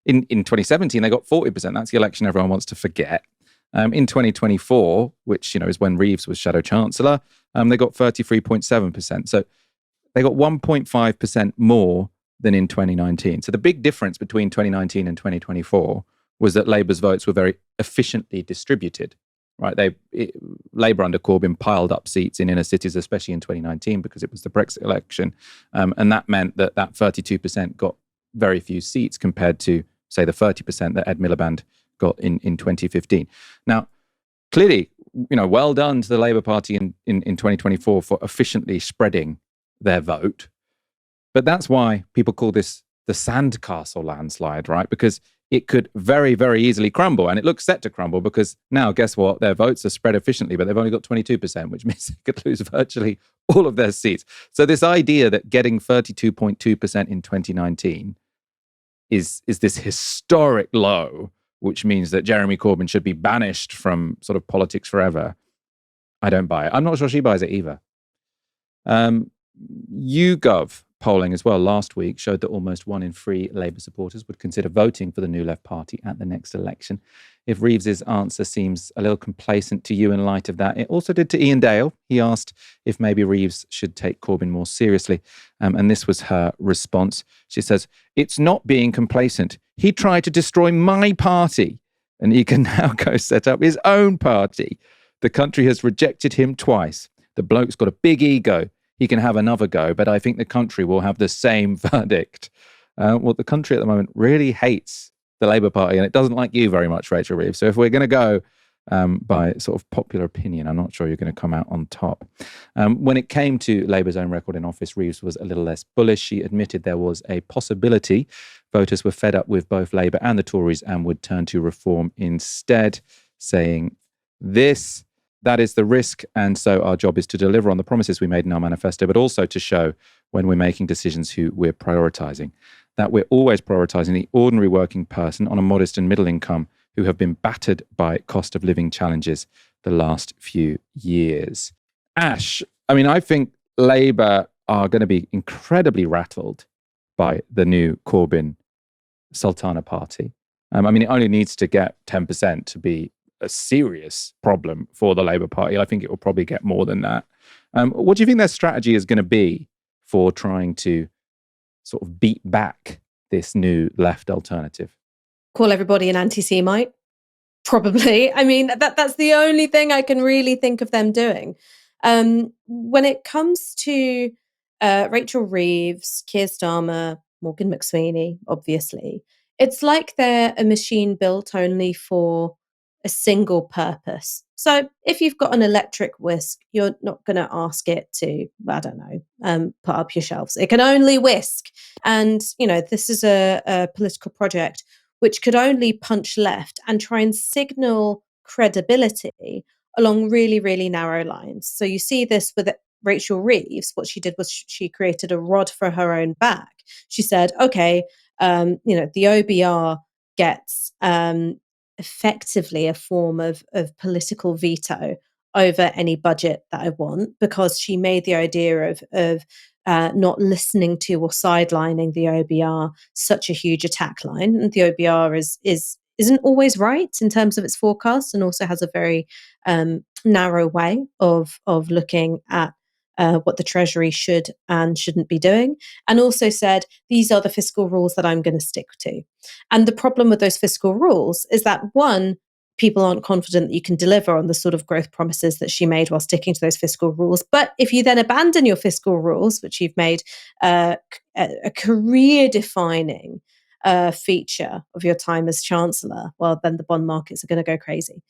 in 2017, they got 40%. That's the election everyone wants to forget. In 2024, which, is when Reeves was Shadow Chancellor, they got 33.7%. So they got 1.5% more than in 2019. So the big difference between 2019 and 2024 was that Labour's votes were very efficiently distributed. Right, Labour under Corbyn piled up seats in inner cities, especially in 2019, because it was the Brexit election, and that meant that 32% got very few seats compared to, say, the 30% that Ed Miliband got in 2015. Now, clearly, well done to the Labour Party in 2024 for efficiently spreading their vote, but that's why people call this the sandcastle landslide, right? Because it could very, very easily crumble. And it looks set to crumble because now, guess what? Their votes are spread efficiently, but they've only got 22%, which means they could lose virtually all of their seats. So this idea that getting 32.2% in 2019 is this historic low, which means that Jeremy Corbyn should be banished from sort of politics forever, I don't buy it. I'm not sure she buys it either. YouGov polling as well last week showed that almost 1 in 3 Labour supporters would consider voting for the New Left Party at the next election. If Reeves's answer seems a little complacent to you in light of that, it also did to Ian Dale. He asked if maybe Reeves should take Corbyn more seriously. And this was her response. She says, "It's not being complacent. He tried to destroy my party and he can now go set up his own party. The country has rejected him twice. The bloke's got a big ego. He can have another go, but I think the country will have the same verdict. Well, the country at the moment really hates the Labour Party, and it doesn't like you very much, Rachel Reeves. So if we're going to go by sort of popular opinion, I'm not sure you're going to come out on top. When it came to Labour's own record in office, Reeves was a little less bullish. She admitted there was a possibility voters were fed up with both Labour and the Tories and would turn to reform instead, saying that is the risk. And so our job is to deliver on the promises we made in our manifesto, but also to show when we're making decisions who we're prioritising, that we're always prioritising the ordinary working person on a modest and middle income who have been battered by cost of living challenges the last few years. Ash, I mean, I think Labour are going to be incredibly rattled by the new Corbyn Sultana party. I mean, it only needs to get 10% to be a serious problem for the Labour Party. I think it will probably get more than that. What do you think their strategy is going to be for trying to sort of beat back this new left alternative? Call everybody an anti-Semite? Probably. I mean, that's the only thing I can really think of them doing. When it comes to Rachel Reeves, Keir Starmer, Morgan McSweeney, obviously, it's like they're a machine built only for a single purpose. So if you've got an electric whisk, you're not going to ask it to, I don't know, put up your shelves. It can only whisk. And, you know, this is a political project which could only punch left and try and signal credibility along really, really narrow lines. So you see this with Rachel Reeves. What she did was she created a rod for her own back. She said, okay, you know, the OBR gets effectively a form of political veto over any budget that I want, because she made the idea of not listening to or sidelining the OBR such a huge attack line. And the OBR isn't always right in terms of its forecast, and also has a very narrow way of looking at what the Treasury should and shouldn't be doing, and also said, these are the fiscal rules that I'm going to stick to. And the problem with those fiscal rules is that, one, people aren't confident that you can deliver on the sort of growth promises that she made while sticking to those fiscal rules. But if you then abandon your fiscal rules, which you've made a career-defining feature of your time as Chancellor, well, then the bond markets are going to go crazy.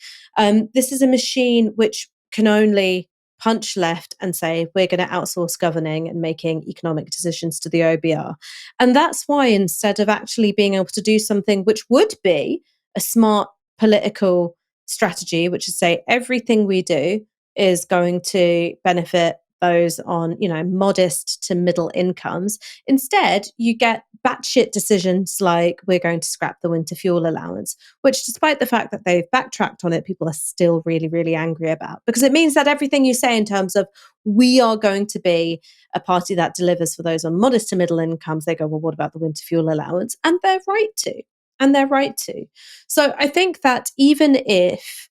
This is a machine which can only punch left and say, we're going to outsource governing and making economic decisions to the OBR. And that's why, instead of actually being able to do something which would be a smart political strategy, which is say everything we do is going to benefit those on, you know, modest to middle incomes, instead you get batshit decisions like, we're going to scrap the winter fuel allowance, which, despite the fact that they've backtracked on it, people are still really, really angry about, because it means that everything you say in terms of, we are going to be a party that delivers for those on modest to middle incomes, they go, well, what about the winter fuel allowance? And they're right to. And they're right to. So I think that even if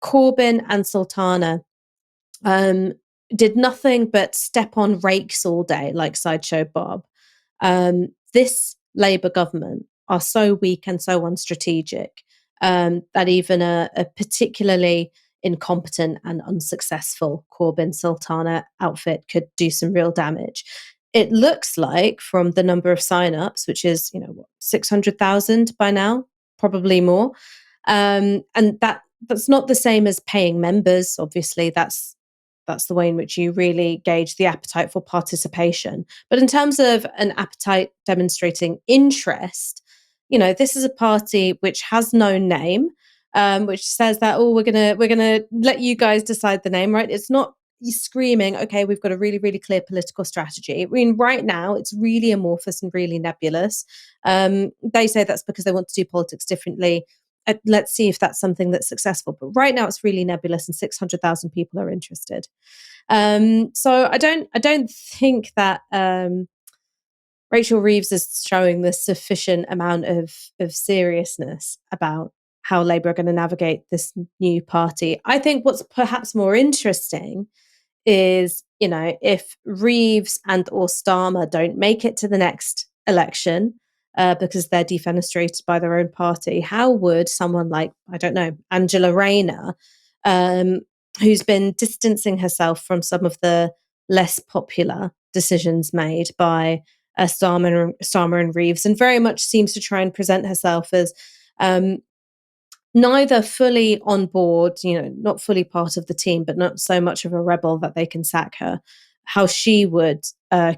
Corbyn and Sultana did nothing but step on rakes all day, like Sideshow Bob, this Labour government are so weak and so unstrategic that even a particularly incompetent and unsuccessful Corbyn Sultana outfit could do some real damage. It looks like, from the number of sign-ups, which is, 600,000 by now, probably more, and that's not the same as paying members. Obviously, that's the way in which you really gauge the appetite for participation. But in terms of an appetite demonstrating interest, this is a party which has no name, which says that, we're gonna let you guys decide the name, right? It's not screaming, okay, we've got a really, really clear political strategy. I mean, right now it's really amorphous and really nebulous. They say that's because they want to do politics differently. Let's see if that's something that's successful. But right now it's really nebulous, and 600,000 people are interested. So I don't think that Rachel Reeves is showing the sufficient amount of seriousness about how Labour are going to navigate this new party. I think what's perhaps more interesting is, if Reeves and or Starmer don't make it to the next election, because they're defenestrated by their own party, how would someone like, I don't know, Angela Rayner who's been distancing herself from some of the less popular decisions made by Starmer and Reeves, and very much seems to try and present herself as neither fully on board, not fully part of the team, but not so much of a rebel that they can sack her, how she would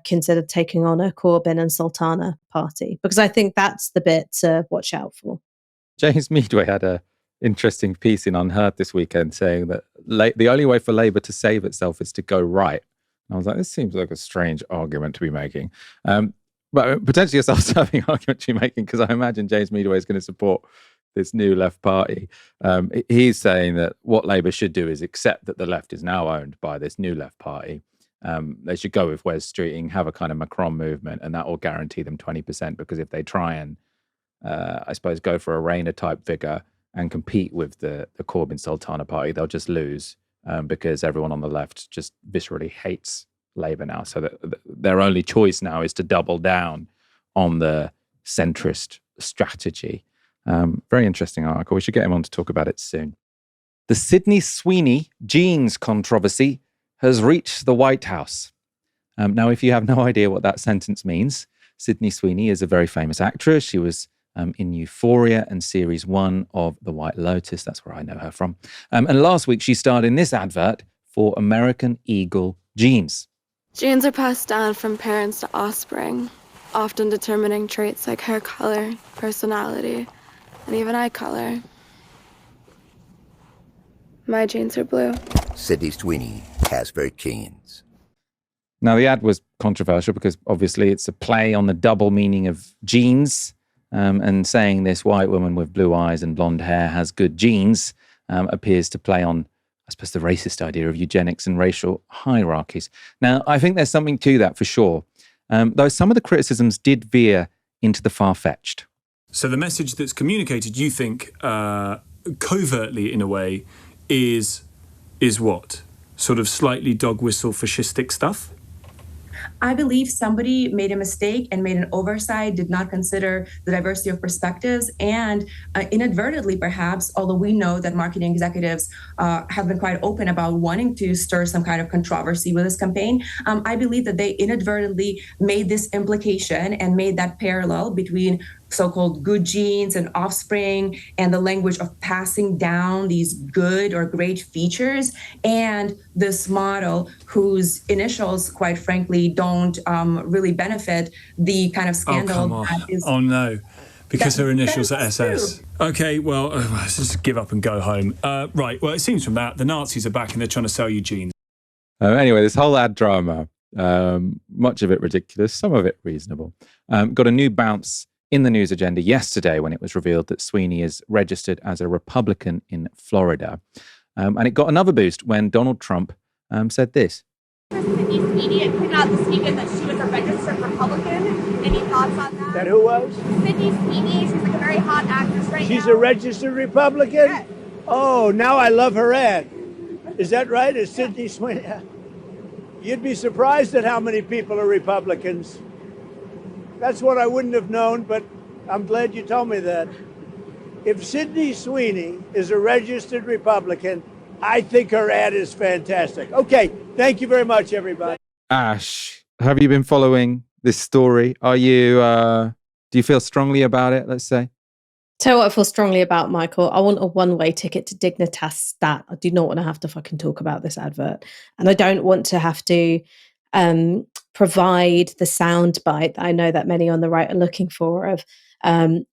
consider taking on a Corbyn and Sultana party, because I think that's the bit to watch out for. James Meadway had a interesting piece in Unheard this weekend saying that the only way for Labour to save itself is to go right. And I was like, this seems like a strange argument to be making. But potentially a self-serving argument to be making, because I imagine James Meadway is going to support this new left party. He's saying that what Labour should do is accept that the left is now owned by this new left party. They should go with Wes Streeting, have a kind of Macron movement, and that will guarantee them 20%, because if they try and, I suppose, go for a Rayner-type figure and compete with the Corbyn Sultana party, they'll just lose because everyone on the left just viscerally hates Labour now. So that their only choice now is to double down on the centrist strategy. Very interesting article. We should get him on to talk about it soon. The Sydney Sweeney jeans controversy has reached the White House. Now, if you have no idea what that sentence means, Sydney Sweeney is a very famous actress. She was in Euphoria and Series 1 of The White Lotus. That's where I know her from. And last week, she starred in this advert for American Eagle jeans. Genes are passed down from parents to offspring, often determining traits like hair color, personality, and even eye color. My genes are blue. Sydney Sweeney has her genes. Now, the ad was controversial because obviously it's a play on the double meaning of genes, and saying this white woman with blue eyes and blonde hair has good genes appears to play on, I suppose, the racist idea of eugenics and racial hierarchies. Now, I think there's something to that for sure, though some of the criticisms did veer into the far-fetched. So the message that's communicated, you think, covertly in a way, is what? Sort of slightly dog whistle fascistic stuff? I believe somebody made a mistake and made an oversight, did not consider the diversity of perspectives, and inadvertently, perhaps, although we know that marketing executives have been quite open about wanting to stir some kind of controversy with this campaign, I believe that they inadvertently made this implication and made that parallel between so-called good genes and offspring and the language of passing down these good or great features, and this model whose initials, quite frankly, don't really benefit the kind of scandal. Oh, come on. That is... Oh, no. Because her initials are SS. True. Okay, well, let's just give up and go home. Right, well, it seems from that, the Nazis are back and they're trying to sell you genes. Anyway, this whole ad drama, much of it ridiculous, some of it reasonable, got a new bounce in the news agenda yesterday when it was revealed that Sweeney is registered as a Republican in Florida. And it got another boost when Donald Trump said this. Sydney Sweeney, it came out this weekend that she was a registered Republican. Any thoughts on that? That who was? Sydney Sweeney. She's like a very hot actress right now. She's a registered Republican? Yeah. Oh, now I love her ad. Is that right? Is Sydney Sweeney? You'd be surprised at how many people are Republicans. That's what I wouldn't have known, but I'm glad you told me that. If Sydney Sweeney is a registered Republican, I think her ad is fantastic. Okay, thank you very much, everybody. Ash, have you been following this story? Are you, do you feel strongly about it, let's say? Tell you what I feel strongly about, Michael. I want a one-way ticket to Dignitas Stat. I do not want to have to fucking talk about this advert. And I don't want to have to provide the soundbite that I know that many on the right are looking for of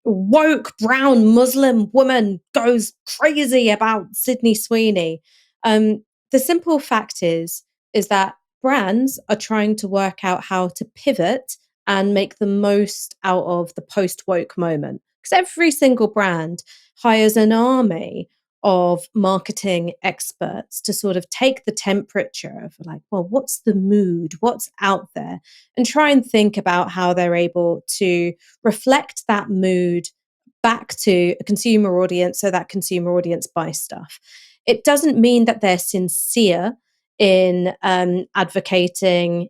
woke brown Muslim woman goes crazy about Sydney Sweeney. The simple fact is that brands are trying to work out how to pivot and make the most out of the post-woke moment. Because every single brand hires an army of marketing experts to sort of take the temperature of like, well, what's the mood? What's out there? And try and think about how they're able to reflect that mood back to a consumer audience so that consumer audience buys stuff. It doesn't mean that they're sincere in advocating,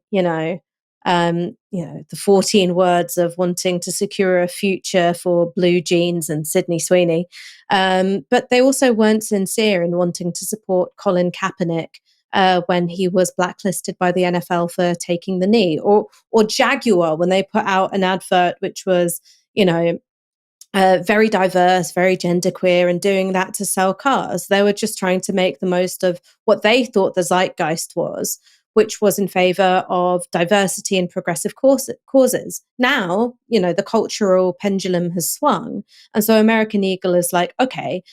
The 14 words of wanting to secure a future for blue jeans and Sydney Sweeney. But they also weren't sincere in wanting to support Colin Kaepernick when he was blacklisted by the NFL for taking the knee, or Jaguar when they put out an advert which was, very diverse, very genderqueer, and doing that to sell cars. They were just trying to make the most of what they thought the zeitgeist was, which was in favor of diversity and progressive causes. Now, the cultural pendulum has swung. And so American Eagle is like, okay,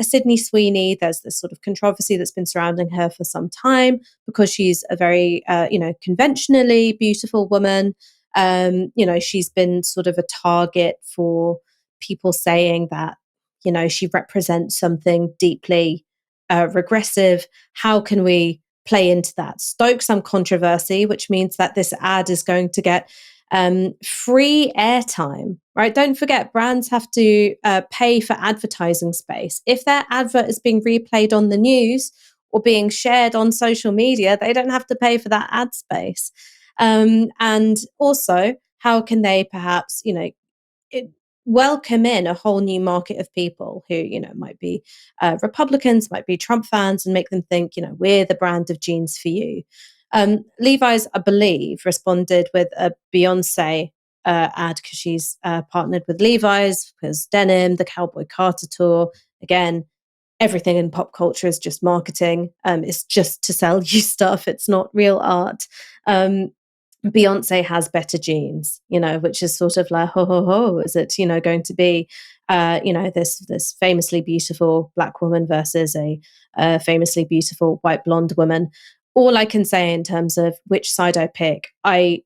Sydney Sweeney, there's this sort of controversy that's been surrounding her for some time because she's a very, conventionally beautiful woman. She's been sort of a target for people saying that, she represents something deeply regressive. How can we play into that? Stoke some controversy, which means that this ad is going to get free airtime, right? Don't forget, brands have to pay for advertising space. If their advert is being replayed on the news or being shared on social media, they don't have to pay for that ad space. And also, how can they perhaps, welcome in a whole new market of people who, might be Republicans, might be Trump fans, and make them think, we're the brand of jeans for you. Levi's, I believe, responded with a Beyonce ad because she's partnered with Levi's, because denim, the Cowboy Carter tour, again, everything in pop culture is just marketing. It's just to sell you stuff. It's not real art. Beyonce has better jeans, which is sort of like, ho, ho, ho. Is it, going to be, this famously beautiful black woman versus a famously beautiful white blonde woman? All I can say in terms of which side I pick, I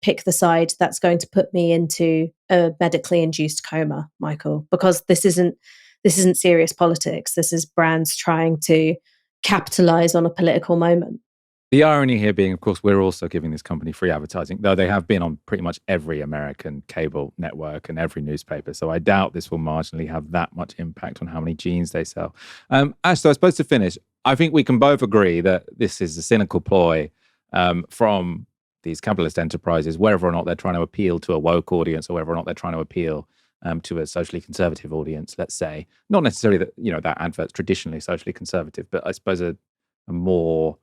pick the side that's going to put me into a medically induced coma, Michael, because this isn't serious politics. This is brands trying to capitalize on a political moment. The irony here being, of course, we're also giving this company free advertising, though they have been on pretty much every American cable network and every newspaper. So I doubt this will marginally have that much impact on how many jeans they sell. Ash, so I suppose to finish, I think we can both agree that this is a cynical ploy from these capitalist enterprises, whether or not they're trying to appeal to a woke audience or whether or not they're trying to appeal to a socially conservative audience, let's say. Not necessarily that, that advert's traditionally socially conservative, but I suppose a more...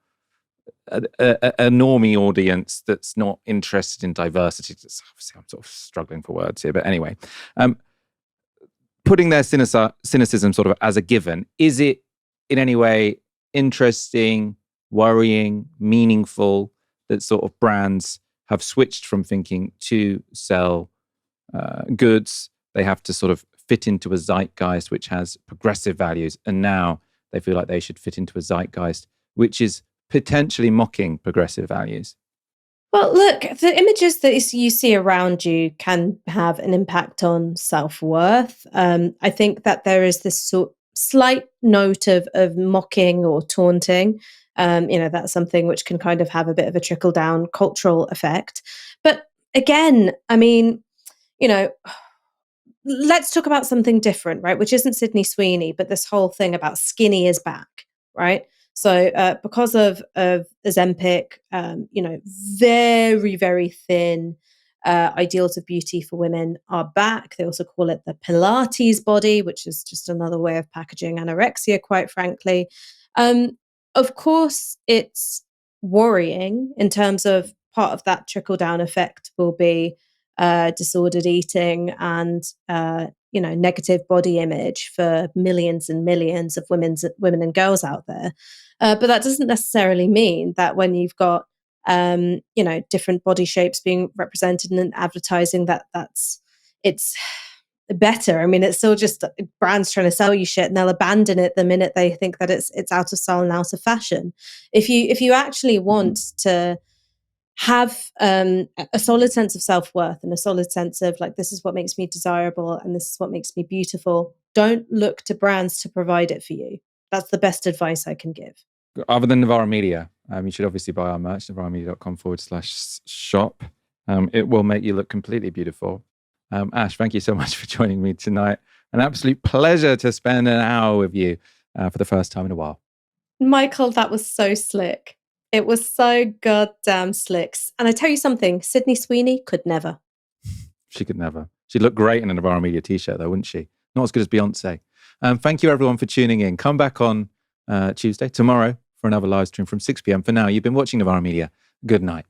A normie audience that's not interested in diversity. Obviously, I'm sort of struggling for words here, but anyway, putting their cynicism sort of as a given, is it in any way interesting, worrying, meaningful that sort of brands have switched from thinking to sell goods, they have to sort of fit into a zeitgeist which has progressive values, and now they feel like they should fit into a zeitgeist which is potentially mocking progressive values? Well, look, the images that you see around you can have an impact on self-worth. I think that there is this slight note of mocking or taunting. That's something which can kind of have a bit of a trickle-down cultural effect. But again, I mean, let's talk about something different, right? Which isn't Sydney Sweeney, but this whole thing about skinny is back, right? So because of Ozempic, very, very thin ideals of beauty for women are back. They also call it the Pilates body, which is just another way of packaging anorexia, quite frankly. Of course, it's worrying in terms of part of that trickle-down effect will be disordered eating and negative body image for millions and millions of women and girls out there. But that doesn't necessarily mean that when you've got different body shapes being represented in advertising it's better. I mean, it's still just brands trying to sell you shit, and they'll abandon it the minute they think that it's out of style and out of fashion. If you actually want to have a solid sense of self-worth and a solid sense of like, this is what makes me desirable and this is what makes me beautiful, don't look to brands to provide it for you. That's the best advice I can give. Other than Novara Media, you should obviously buy our merch, novaramedia.com/shop. It will make you look completely beautiful. Ash, thank you so much for joining me tonight. An absolute pleasure to spend an hour with you for the first time in a while. Michael, that was so slick. It was so goddamn slick. And I tell you something, Sydney Sweeney could never. She could never. She'd look great in a Novara Media t-shirt, though, wouldn't she? Not as good as Beyonce. Thank you, everyone, for tuning in. Come back on Tuesday, tomorrow, for another live stream from 6 p.m. For now, you've been watching Novara Media. Good night.